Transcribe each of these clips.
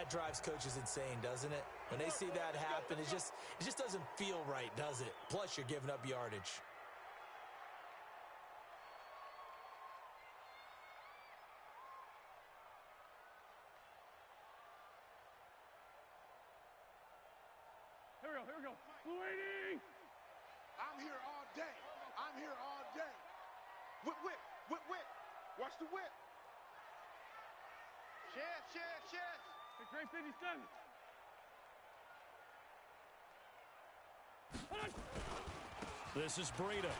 that drives coaches insane, doesn't it? When they see that happen, it just doesn't feel right, does it? Plus, you're giving up yardage. Here we go. Waiting! I'm here all day. I'm here all day. Whip. Watch the whip. Shift. Hey, great 57. This is Breida.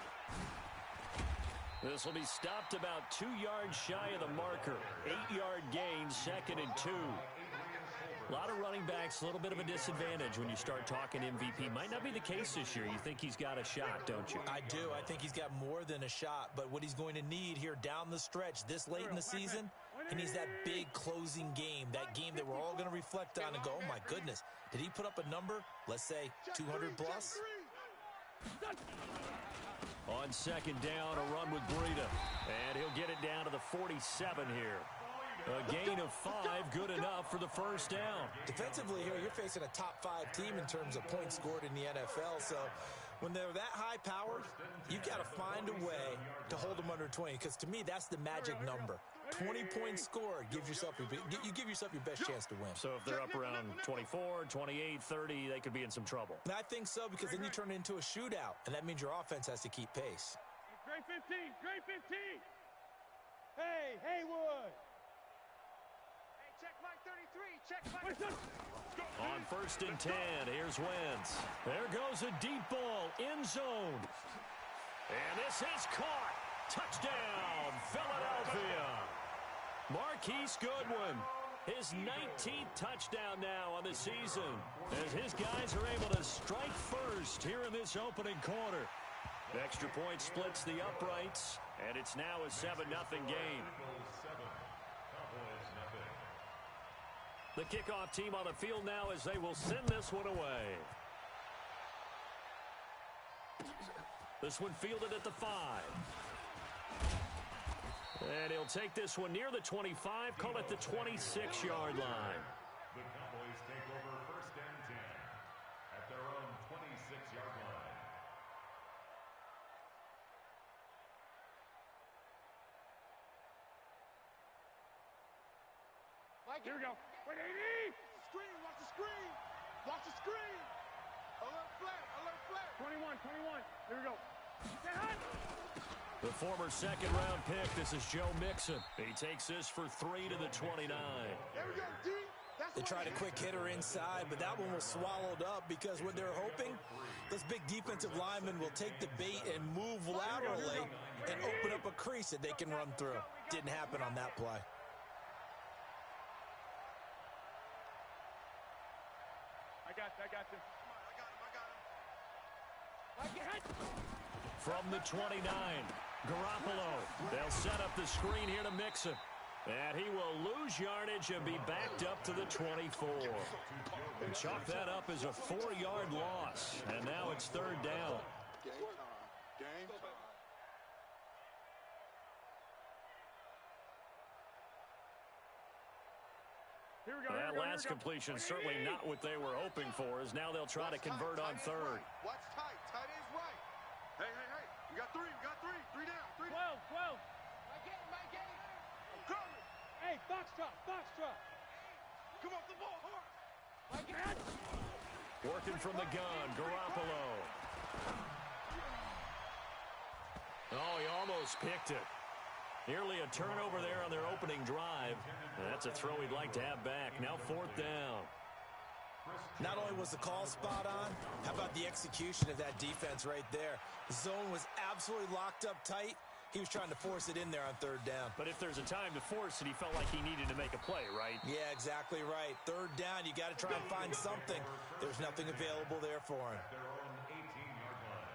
This will be stopped about 2 yards shy of the marker. 8-yard gain, 2nd and 2. A lot of running backs, a little bit of a disadvantage when you start talking MVP. Might not be the case this year. You think he's got a shot, don't you? I do. I think he's got more than a shot. But what he's going to need here down the stretch this late in the season, he needs that big closing game, that game that we're all going to reflect on and go, oh, my goodness, did he put up a number, let's say 200 plus? On 2nd down, a run with Breida. And he'll get it down to the 47 here. A gain of 5, good enough for the first down. Defensively here, you're facing a top 5 team in terms of points scored in the NFL. So when they're that high powered, you've got to find a way to hold them under 20. Because to me, that's the magic number. 20 points scored, you give yourself your best chance to win. So if they're up around 24, 28, 30, they could be in some trouble. And I think so, because then you turn it into a shootout, and that means your offense has to keep pace. Great 15. Hey, Haywood. Check Mike 33. Check Mike. On 1st and 10, here's Wentz. There goes a deep ball, end zone. And this is caught. Touchdown, Philadelphia. Marquise Goodwin, his 19th touchdown now on the season, as his guys are able to strike first here in this opening quarter. The extra point splits the uprights, and it's now a 7-0 game. The kickoff team on the field now as they will send this one away. This one fielded at the 5. And he'll take this one near the 25, call it the 26-yard line. The Cowboys take over 1st and 10 at their own 26-yard line. Here we go. Wait, 80! Screen, watch the screen. Watch the screen. Alert flat. 21. Here we go. The former 2nd-round pick, this is Joe Mixon. He takes this for 3 to the 29. There we go, D. They tried a quick hitter inside, but that one was swallowed up because what they're hoping, those big defensive linemen will take the bait and move laterally and open up a crease that they can run through. Didn't happen on that play. I got you. From the 29, Garoppolo. They'll set up the screen here to Mixon. And he will lose yardage and be backed up to the 24. And chalk that up as a 4-yard loss. And now it's 3rd down. Game time. Here we go. That last completion certainly not what they were hoping for, as now they'll try to convert on 3rd. Watch tight. Tight is right. Hey. We got 3. 3 down. 3 down. 12. My game. I'm coming. Hey, box truck. Come off the ball hard. Working from the gun, Garoppolo. Oh, he almost picked it. Nearly a turnover there on their opening drive. That's a throw he'd like to have back. Now 4th down. Not only was the call spot on, how about the execution of that defense right there? The zone was absolutely locked up tight. He was trying to force it in there on 3rd down. But if there's a time to force it, he felt like he needed to make a play, right? Yeah, exactly right. 3rd down, you got to try and find something. There's nothing available there for him. Their own 18-yard line.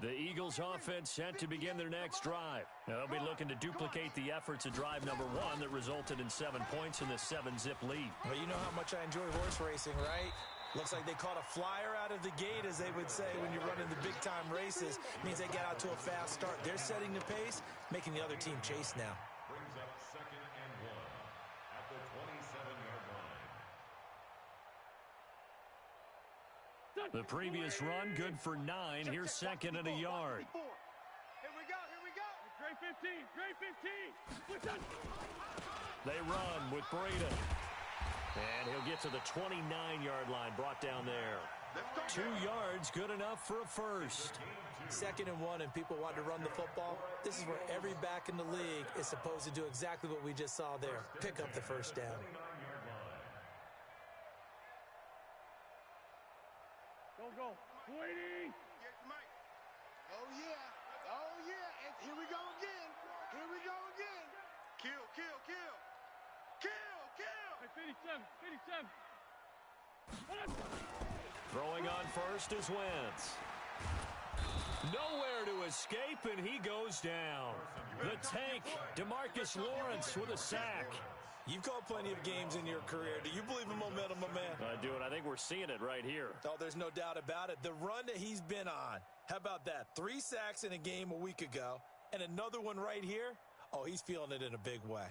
The Eagles offense set to begin their next drive. Now, they'll be looking to duplicate the efforts of drive number 1 that resulted in 7 points in the 7-zip lead. Well, you know how much I enjoy horse racing, right? Looks like they caught a flyer out of the gate, as they would say when you're running the big-time races. Means they get out to a fast start. They're setting the pace, making the other team chase now. Brings up 2nd and 1 at the 27-yard line. The previous run, good for 9. Here's 2nd and a yard. Here we go, here we go. Gray 15, Gray 15. They run with Breda. And he'll get to the 29-yard line, brought down there. 2 yards, good enough for a first. 2nd and 1, and people want to run the football. This is where every back in the league is supposed to do exactly what we just saw there. Pick up the first down. Go. Waiting. Oh, yeah. Oh, yeah. And here we go again. Here we go again. Kill. Hey, 57. Throwing on first is Wentz. Nowhere to escape, and he goes down. The tank, DeMarcus Lawrence with a sack. You've called plenty of games in your career. Do you believe in momentum, my man? I do, and I think we're seeing it right here. Oh, there's no doubt about it. The run that he's been on. How about that? 3 sacks in a game a week ago, and another one right here. Oh, he's feeling it in a big way.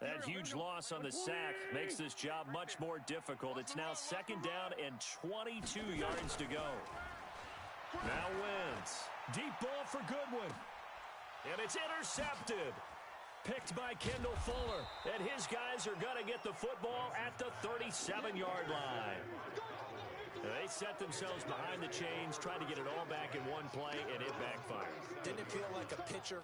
That huge loss on the sack makes this job much more difficult. It's now 2nd down and 22 yards to go. Now Wentz. Deep ball for Goodwin. And it's intercepted. Picked by Kendall Fuller. And his guys are going to get the football at the 37-yard line. They set themselves behind the chains, trying to get it all back in one play, and it backfired. Didn't it feel like a pitcher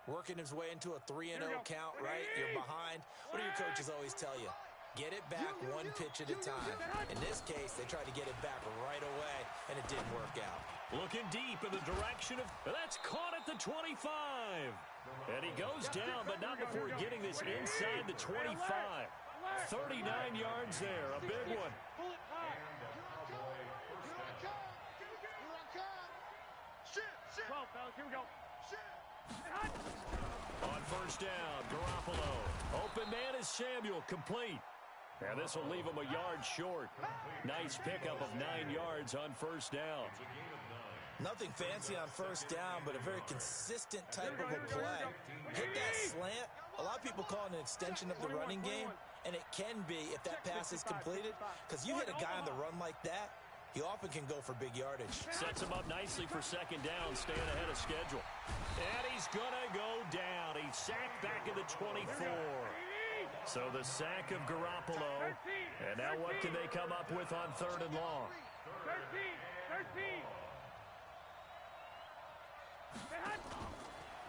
working his way into a 3-0 count, right? You're behind. What do your coaches always tell you? Get it back one pitch at a time. In this case, they tried to get it back right away, and it didn't work out. Looking deep in the direction of... That's caught at the 25. And he goes down, but not before getting this inside the 25. 39 yards there, a big one. Here we go. On first down, Garoppolo. Open man is Samuel, complete. And this will leave him a yard short. Nice pickup of 9 yards on first down. Nothing fancy on first down, but a very consistent type of a play. Hit that slant. A lot of people call it an extension of the running game, and it can be if that pass is completed, because you hit a guy on the run like that, he often can go for big yardage. Sets him up nicely for second down, staying ahead of schedule. And he's going to go down. He's sacked back in the 24. So the sack of Garoppolo. And now what can they come up with on 3rd and long? 13.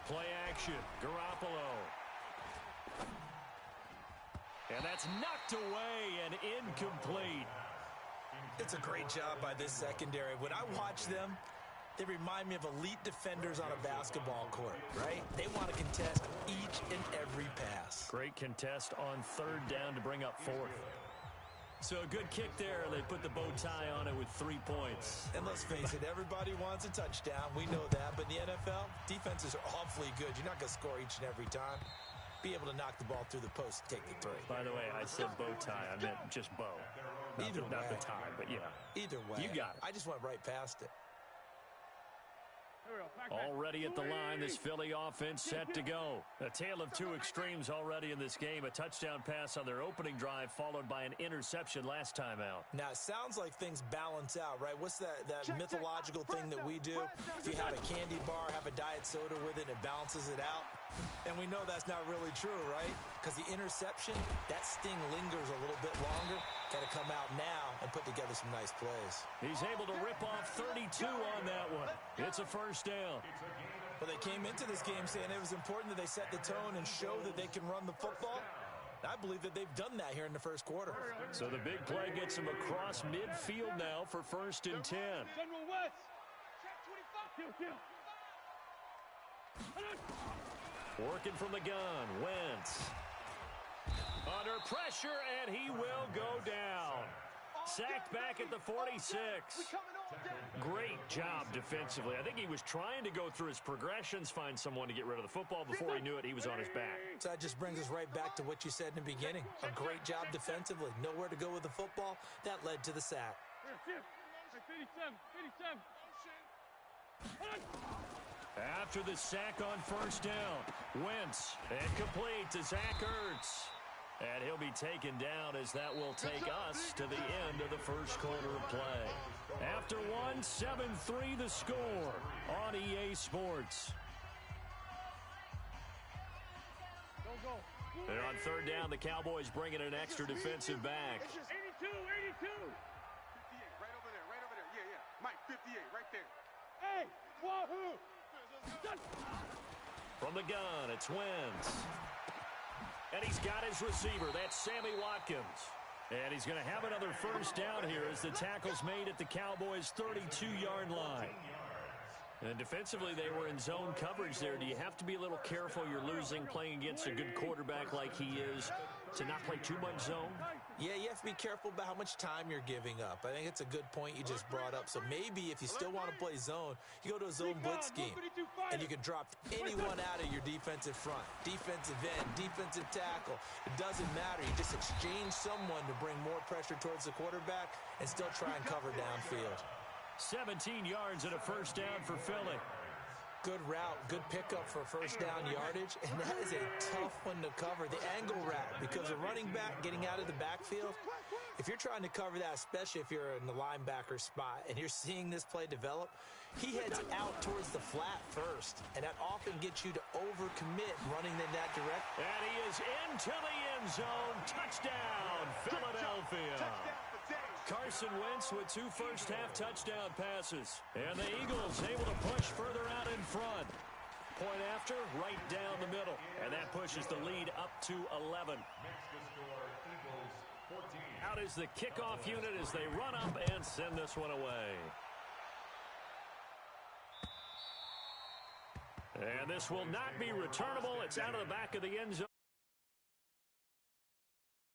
Play action, Garoppolo. And that's knocked away and incomplete. It's a great job by this secondary. When I watch them, they remind me of elite defenders on a basketball court, right? They want to contest each and every pass. Great contest on 3rd down to bring up 4th. So a good kick there. They put the bow tie on it with 3 points. And let's face it, everybody wants a touchdown. We know that. But in the NFL, defenses are awfully good. You're not going to score each and every time. Be able to knock the ball through the post and take the 3. By the way, I said bow tie. I meant just bow. Not the tie, but yeah. Either way. You got it. I just went right past it. Already at the line, this Philly offense set to go. A tale of two extremes already in this game. A touchdown pass on their opening drive, followed by an interception last time out. Now, it sounds like things balance out, right? What's that mythological thing that we do? If you have a candy bar, have a diet soda with it, it balances it out. And we know that's not really true, right? Because the interception, that sting lingers a little bit longer. Got to come out now and put together some nice plays. He's able to rip off 32 on that one. It's a first down. But they came into this game saying it was important that they set the tone and show that they can run the football. I believe that they've done that here in the first quarter. So the big play gets him across midfield now for 1st and 10. General West. Kill. Working from the gun, Wentz. Under pressure, and he will go down. Sacked back at the 46. Great Great job defensively. I think he was trying to go through his progressions, find someone to get rid of the football. Before he knew it, he was on his back. So that just brings us right back to what you said in the beginning. A great job defensively. Nowhere to go with the football. That led to the sack. 57, 57. After the sack on first down, Wentz, and complete to Zach Ertz. And he'll be taken down as that will take us to the end of the first quarter of play. After one, 7-3 the score on EA Sports. And on third down, the Cowboys bringing an extra defensive back. 82, 82. 58, right over there, right over there. Yeah, yeah. Mike, 58, right there. Hey, wahoo! From the gun, it's Wentz. And he's got his receiver. That's Sammy Watkins. And he's going to have another first down here as the tackle's made at the Cowboys' 32-yard line. And defensively, they were in zone coverage there. Do you have to be a little careful? You're losing playing against a good quarterback like he is to not play too much zone? Yeah, you have to be careful about how much time you're giving up. I think it's a good point you just brought up. So maybe if you still want to play zone, you go to a zone blitz scheme, and you can drop anyone out of your defensive front, defensive end, defensive tackle. It doesn't matter. You just exchange someone to bring more pressure towards the quarterback and still try and cover downfield. 17 yards and a first down for Philly. Good route, good pickup for first down yardage, and that is a tough one to cover. The angle route, because a running back getting out of the backfield, if you're trying to cover that, especially if you're in the linebacker spot and you're seeing this play develop, he heads out towards the flat first, and that often gets you to overcommit running in that direction. And he is into the end zone. Touchdown, Philadelphia. Carson Wentz with 2 first-half touchdown passes. And the Eagles able to push further out in front. Point after, right down the middle. And that pushes the lead up to 11. Out is the kickoff unit as they run up and send this one away. And this will not be returnable. It's out of the back of the end zone.